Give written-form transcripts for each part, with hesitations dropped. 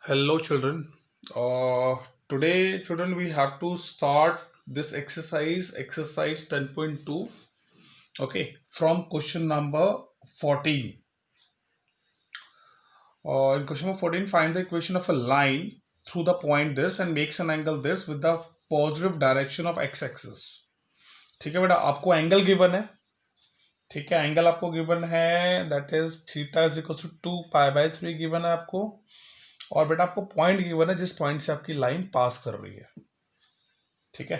Hello, children. Today, children, we have to start this exercise 10.2. Okay, from question number 14. In question number 14, find the equation of a line through the point this and makes an angle this with the positive direction of x-axis. ठीक है बेटा, आपको angle given है. ठीक है, angle आपको given है, that is theta is equal to 2 पाई/3 गिवन है आपको. और बेटा आपको पॉइंट गिवन है जिस पॉइंट से आपकी लाइन पास कर रही है. ठीक है,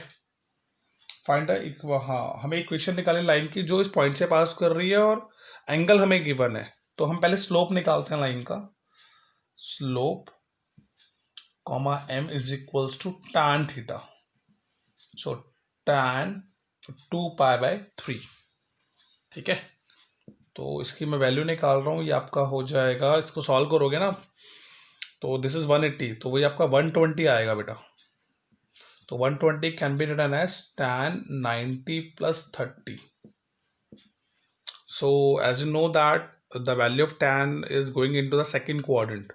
फाइंड द, हाँ, हमें इक्वेशन निकालनी लाइन की जो इस पॉइंट से पास कर रही है और एंगल हमें गिवन है. तो हम पहले स्लोप निकालते हैं लाइन का. Slope comma m is equals to tan theta. So tan 2 pi. ठीक है, तो इसकी मैं वैल्यू निकाल रहा हूँ. ये आपका हो जाएगा, इसको सॉल्व करोगे ना तो दिस इज 180, तो वही आपका 120 आएगा बेटा. तो 120 can be written as tan 90 plus 30. So as you know that the value of tan is going into the second quadrant.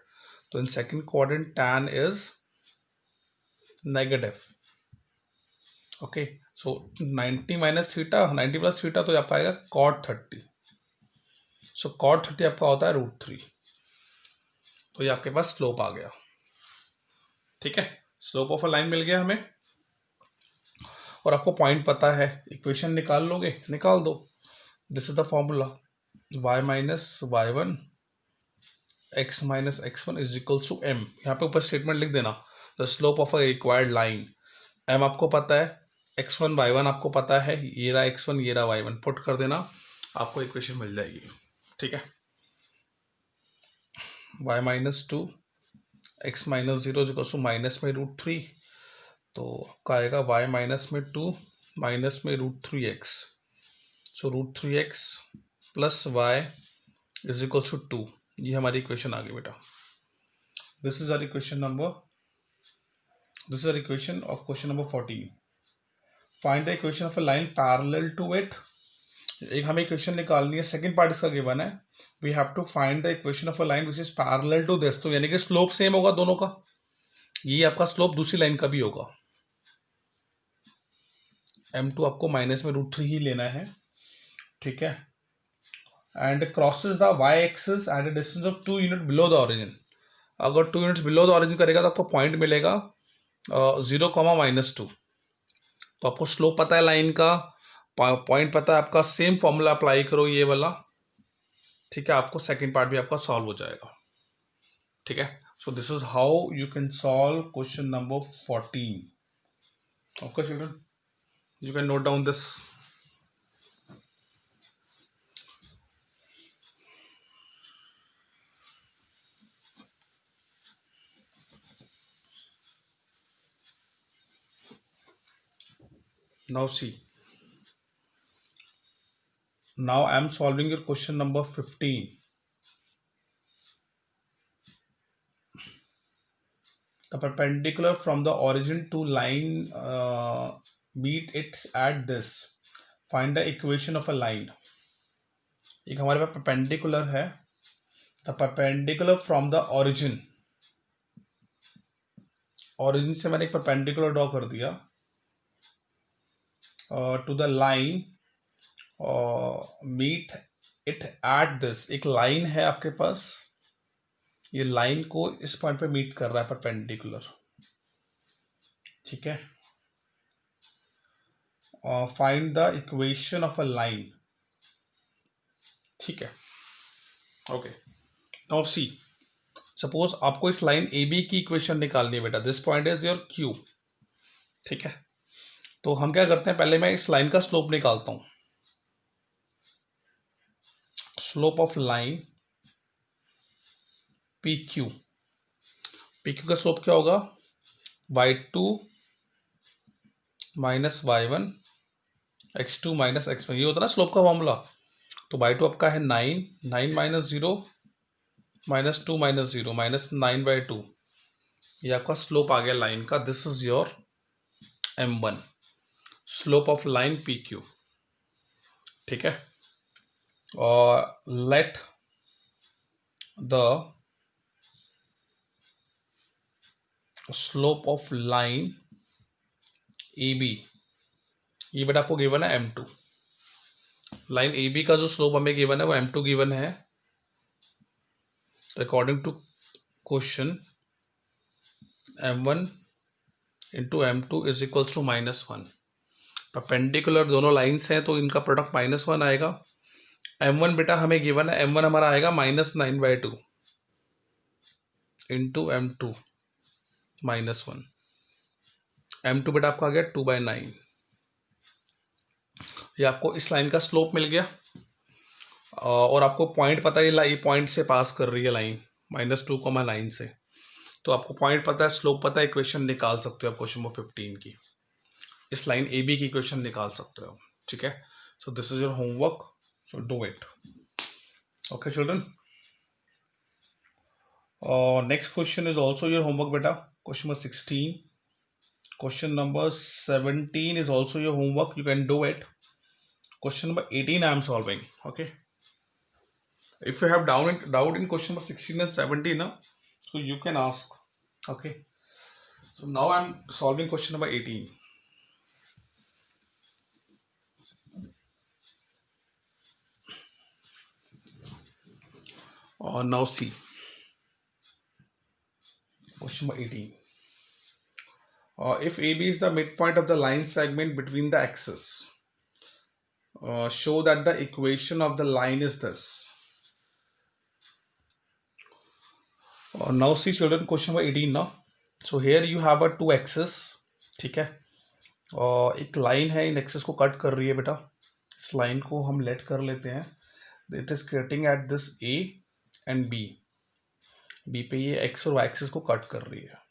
So in second quadrant tan is negative. Okay, so 90 minus theta, 90 plus theta तो आप आएगा cot 30. So cot 30 आपका होता है √3. तो ये आपके पास slope आ गया. ठीक है, स्लोप ऑफ अ लाइन मिल गया हमें और आपको पॉइंट पता है. इक्वेशन निकाल लोगे, निकाल दो. This is the formula y minus y1 x minus x1 is equal to m. यहाँ पे ऊपर स्टेटमेंट लिख देना, the slope of a required line. m आपको पता है, x1 y1 आपको पता है, ये रहा x1 ये रहा y1, पुट कर देना, आपको इक्वेशन मिल जाएगी. ठीक है, y minus 2 x minus 0 is equal to minus में √3. तो आपका आएगा y माइनस में 2 माइनस में √3x. So √3x plus y is equal to 2. ये हमारी इक्वेशन आ गई बेटा. This is our equation number, this is our equation of question number 14. Find the equation of a line parallel to it. एक हमें इक्वेशन निकालनी है, सेकंड पार्ट इसका गिवन है. We have to find the equation of a line which is parallel to this. तो यानी कि स्लोप सेम होगा दोनों का. ये आपका स्लोप दूसरी लाइन का भी होगा. m2 आपको माइनस में √3 ही लेना है. ठीक है, and crosses the y axis at a distance of 2 unit below the origin. अगर 2 यूनिट्स बिलो द ओरिजिन करेगा तो आपको पॉइंट मिलेगा 0, -2. तो आपको स्लोप पता है लाइन का, पॉइंट पता है आपका, सेम फॉर्मूला अप्लाई करो ये वाला. ठीक है, आपको सेकंड पार्ट भी आपका सॉल्व हो जाएगा. ठीक है, सो this is how you can solve question number 14. Okay children, you can note down this. Now see, now I am solving your question number 15. The perpendicular from the origin to line meet it at this. Find the equation of a line. एक हमारे पास perpendicular है. The perpendicular from the origin, origin से मैंने एक perpendicular draw कर दिया to the line meet it at this. एक line है आपके पास, ये लाइन को इस पॉइंट पे मीट कर रहा है परपेंडिकुलर. ठीक है, find the equation of a line. ठीक है, ओके. नाउ सी, सपोज आपको इस लाइन ए बी की इक्वेशन निकालनी है बेटा. This point is your Q. ठीक है, तो हम क्या करते हैं, पहले मैं इस लाइन का स्लोप निकालता हूं. Slope of line P Q. P Q का स्लोप क्या होगा, y2 minus y1 x2 minus x1. ये होता है ना स्लोप का फॉर्मूला. तो y2 आपका है 9, 9 माइनस 0 माइनस 2 माइनस 0 माइनस 9/2. ये आपका स्लोप आ गया लाइन का. This is your m1, slope of line P Q. ठीक है, और let the slope of line A B, ये बेटा आपको गिवन है m2। लाइन ए बी का जो स्लोप हमें गिवन है वो m2 गिवन है। According to question m1 into m2 is equals to -1। Perpendicular दोनों लाइन्स हैं तो इनका प्रोडक्ट -1 आएगा। m1 बेटा हमें गिवन है, m1 हमारा आएगा -9/2 इंटू m2 -1। m2 बेटा आपका आ गया 2/9। ये आपको इस लाइन का स्लोप मिल गया और आपको पॉइंट पता है, ये पॉइंट से पास कर रही है लाइन -2,9 से, तो आपको पॉइंट पता है, स्लोप पता है, इक्वेशन निकाल सकते हो आप क्वेश्चन नंबर 15 की। इस लाइन ए बी की इक्वेशन निकाल सकते हो, ठीक है। सो this is your homework, so do it. Okay children, next question is also your homework बेटा, question number 16। Question number 17 is also your homework. You can do it. Question number 18 I am solving. Okay. If you have doubt in question number 16 and 17, so you can ask. Okay. So now I am solving question number 18. Now see. Question number 18. If AB is the midpoint of the line segment between the axes, show that the equation of the line is this. Now see children, question number 18 now. So here you have a two axes, ठीक है। एक line है, in excess को cut कर रही है बेटा। इस लाइन को हम लेट कर लेते हैं, it is creating at this A and B. B पे ये एक्स और वाई एक्सेस को कट कर रही है।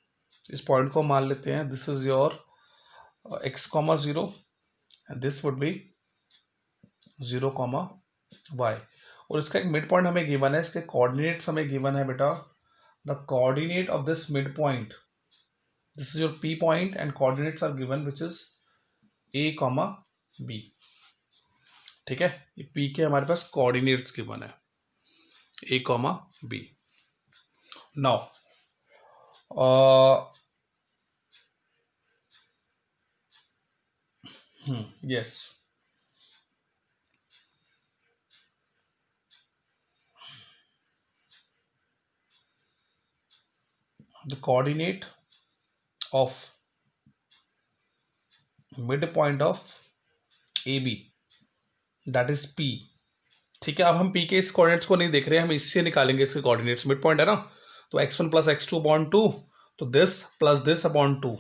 इस पॉइंट को मान लेते हैं, this is your x,0 and this would be 0, y। और इसका एक मिड पॉइंट हमें गिवन है, इसके कोऑर्डिनेट्स हमें गिवन है बेटा। The coordinate of this mid point, this is your p point and coordinates are given which is a, b। ठीक है, ये p के हमारे पास कोऑर्डिनेट्स गिवन है a, b। Now yes, the coordinate of midpoint of AB that is P। ठीक है, अब हम P के इस कोऑर्डिनेट्स को नहीं देख रहे हैं, हम इससे निकालेंगे इसके कोऑर्डिनेट्स। मिड पॉइंट है ना, तो x1 प्लस x2 अपॉन 2, तो this plus this upon 2,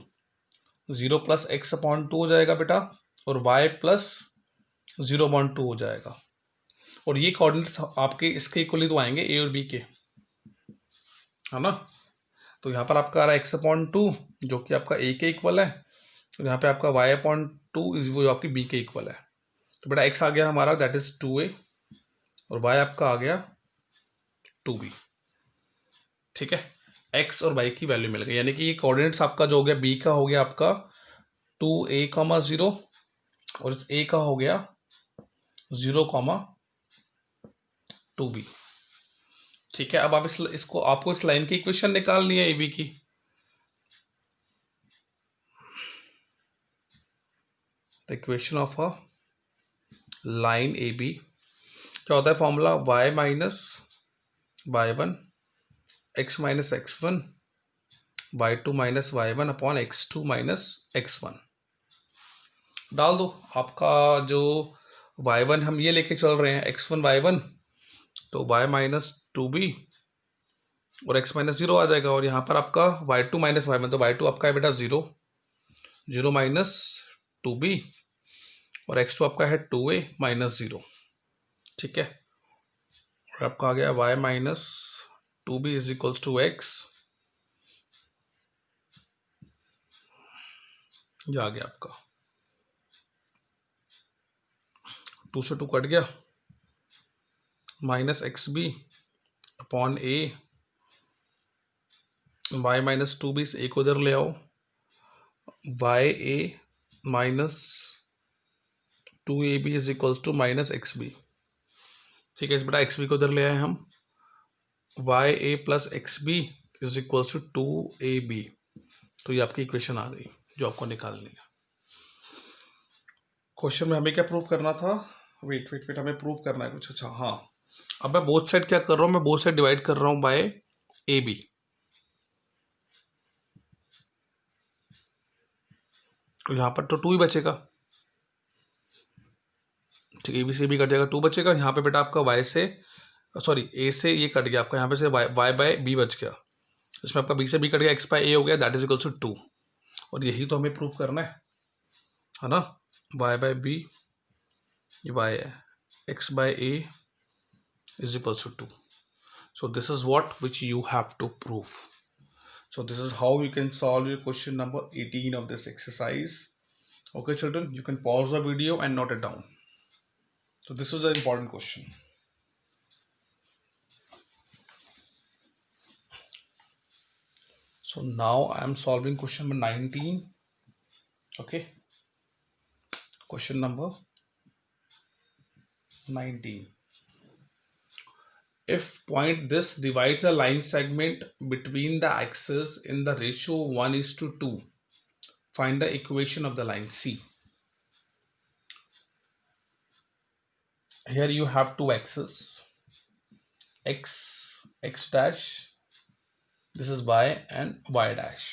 0 plus x upon 2 हो जाएगा बेटा, और y प्लस 0 अपॉन 2 हो जाएगा। और ये कोऑर्डिनेट्स आपके इसके इक्वली तो आएंगे a और b के, है ना। तो यहाँ पर आपका आ रहा है x अपॉन 2 जो कि आपका a के इक्वल है, और यहाँ पे आपका y अपॉन 2 वो जो आपकी b के इक्वल है। तो बेटा x आ गया हमारा दैट इज 2a और y आपका आ गया 2b। ठीक है, x और y की वैल्यू मिल गई, यानी कि ये कोऑर्डिनेट्स आपका जो हो गया b का हो गया आपका 2a,0 और इस a का हो गया 0, 2b। ठीक है, अब आप इसको आपको इस लाइन की इक्वेशन निकालनी है ab की। The equation of a line AB क्या होता है formula, y minus y1 x minus x1 y2 minus y1 upon x2 minus x1। डाल दो आपका जो y1 हम ये लेके चल रहे हैं x1 y1, तो y माइनस 2b और x माइनस 0 आ जाएगा, और यहाँ पर आपका y2 माइनस y1, तो y2 आपका है बेटा 0, 0 माइनस 2b और x2 आपका है 2a माइनस 0। ठीक है, और आपका आ गया y minus 2b is equals to x, ये आ गया आपका 2 से 2 कट गया, माइनस xb upon a, y minus 2b से एक उधर ले आओ, ya minus 2ab is equals to minus xb। ठीक है, इस बेटा xb को उधर ले आए हम, ya plus xb is equals to 2ab। तो ये आपकी इक्वेशन आ गई जो आपको निकालनी है। क्वेश्चन में हमें क्या प्रूव करना था? वेट हमें प्रूव करना है कुछ। अच्छा हाँ, अब मैं बोथ साइड क्या कर रहा हूँ, मैं बोथ साइड डिवाइड कर रहा हूँ बाय ए बी। तो यहाँ पर तो 2 ही बचेगा, ठीक है, ए बी से भी कट जाएगा, 2 बचेगा। यहाँ पे बेटा आपका वाई से, सॉरी ए से ये कट गया आपका, यहाँ पे से वाई बाय बी बच गया, इसमें आपका बी से बी कट गया, एक्स बाय ए हो गया, दैट इज इक्वल्स टू 2। और यही तो हमें प्रूव करना है ना, वाई बाय बी, ये वाई है, x by a is equals to 2। So this is what which you have to prove. So this is how you can solve your question number 18 of this exercise. Okay children, you can pause the video and note it down. So this is an important question. So now I am solving question number 19. Okay, question number 19. If point this divides a line segment between the axes in the ratio 1:2, find the equation of the line C. Here you have two axes, x dash, this is y and y dash.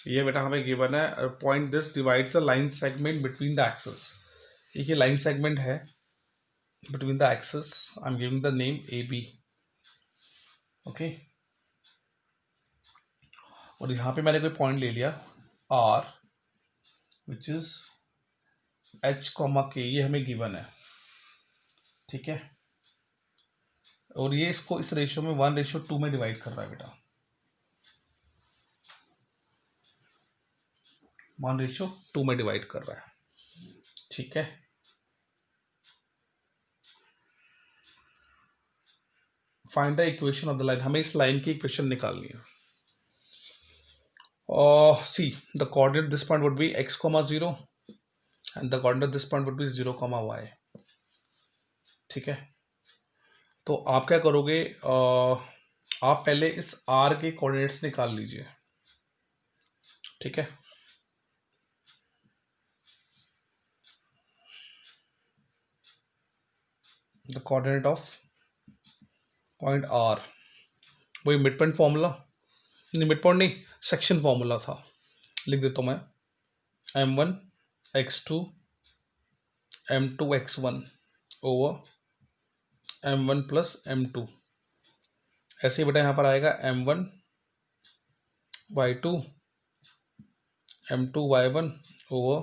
ये बेटा हमें given है, point this divides the line segment between the axes. ये line segment है between the axes, I am giving the name A B. Okay, और यहाँ पे मैंने कोई पॉइंट ले लिया R which is H comma K, ये हमें गिवन है, ठीक है। और ये इसको इस रेशियो में 1:2 में डिवाइड कर रहा है बेटा, 1:2 में डिवाइड कर रहा है, ठीक है। Find the equation of the line, हमें इस लाइन की इक्वेशन निकालनी है। See the coordinate this point would be x, 0 and the coordinate this point would be 0, y, ठीक है। तो आप क्या करोगे, आप पहले इस r के कोऑर्डिनेट्स निकाल लीजिए, ठीक है। The coordinate of point r, वही मिड पॉइंट फॉर्मूला, नहीं मिड पॉइंट नहीं, सेक्शन फॉर्मूला था, लिख देता हूँ मैं, m1 x2 m2 x1 over m1 plus m2। ऐसे ही बेटा यहाँ पर आएगा m1 y2 m2 y1 over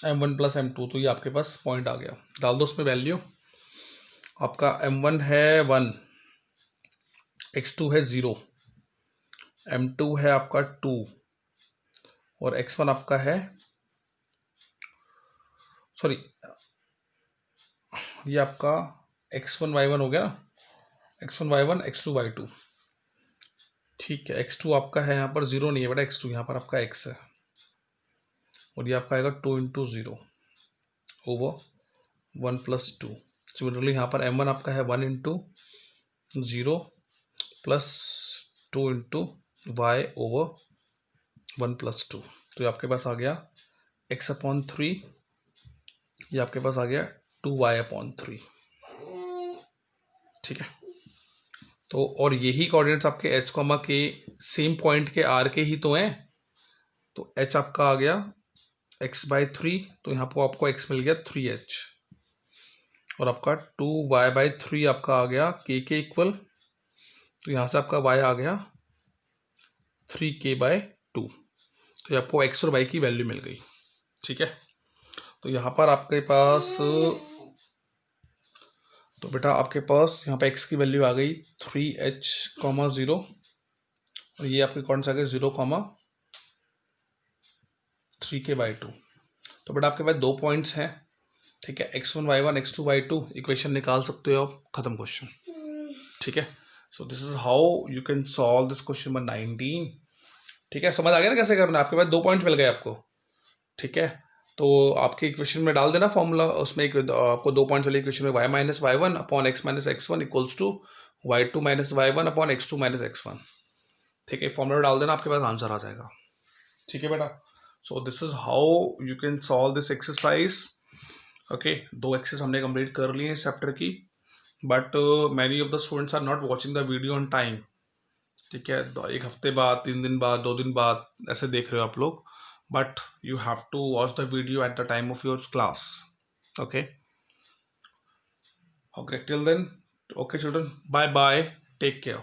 m1 plus m2। तो ये आपके पास पॉइंट आ गया, डाल दो उसमें वैल्यू। आपका m1 है 1, x2 है 0, m2 है आपका 2 और x1 आपका है, सॉरी ये आपका x1 y1 हो गया, x1 y1 x2 y2, ठीक है। x2 आपका है यहाँ पर 0 नहीं है बेटा, x2 यहाँ पर आपका x है, और ये आपका आएगा 2 × 0 ओवर 1 + 2। सिमिलरली यहाँ पर m1 आपका है 1 × 0 प्लस 2 × y ओवर 1 + 2। तो ये आपके पास आ गया x/3, ये आपके पास आ गया 2y/3, ठीक है। तो और यही कोऑर्डिनेट्स आपके h, के सेम पॉइंट के r के ही तो हैं, तो h आपका आ गया x/3, तो यहाँ पर आपको x मिल गया 3h, और आपका 2y/3 आपका आ गया k के इक्वल, तो यहाँ से आपका y आ गया 3k/2। तो आपको x और y की वैल्यू मिल गई, ठीक है। तो यहाँ पर आपके पास, तो बेटा आपके पास यहाँ पे x की वैल्यू आ गई 3h, 0, और ये आपके कौन सा आ गया 0, 3k/2। तो बेटा आपके पास 2 पॉइंट्स हैं, ठीक है, x1 y1 x2 y2, equation निकाल सकते हो आप, खत्म क्वेश्चन, ठीक है। सो this is how you can solve this question number 19, ठीक है। समझ आ गया ना कैसे करना है, आपके पास 2 पॉइंट मिल गए आपको, ठीक है। तो आपके इक्वेशन में डाल देना फॉर्मूला, उसमें आपको 2 पॉइंट्स वाली इक्वेशन में y - y1 upon x - x1 equals to y2 - y1 upon x2 - x1, ठीक है, फॉर्मूला डाल देना, आपके पास आंसर आ जाएगा। ठीक है बेटा, so this is how you can solve this exercise. Okay, 2 exercise हमने कंप्लीट कर लिए हैं इस चैप्टर की, but many of the students are not watching the video on time. ठीक है, 1 हफ्ते बाद, 3 दिन बाद, 2 दिन बाद ऐसे देख रहे हो आप लोग, but you have to watch the video at the time of your class. Okay, okay, till then, okay children, bye bye, take care.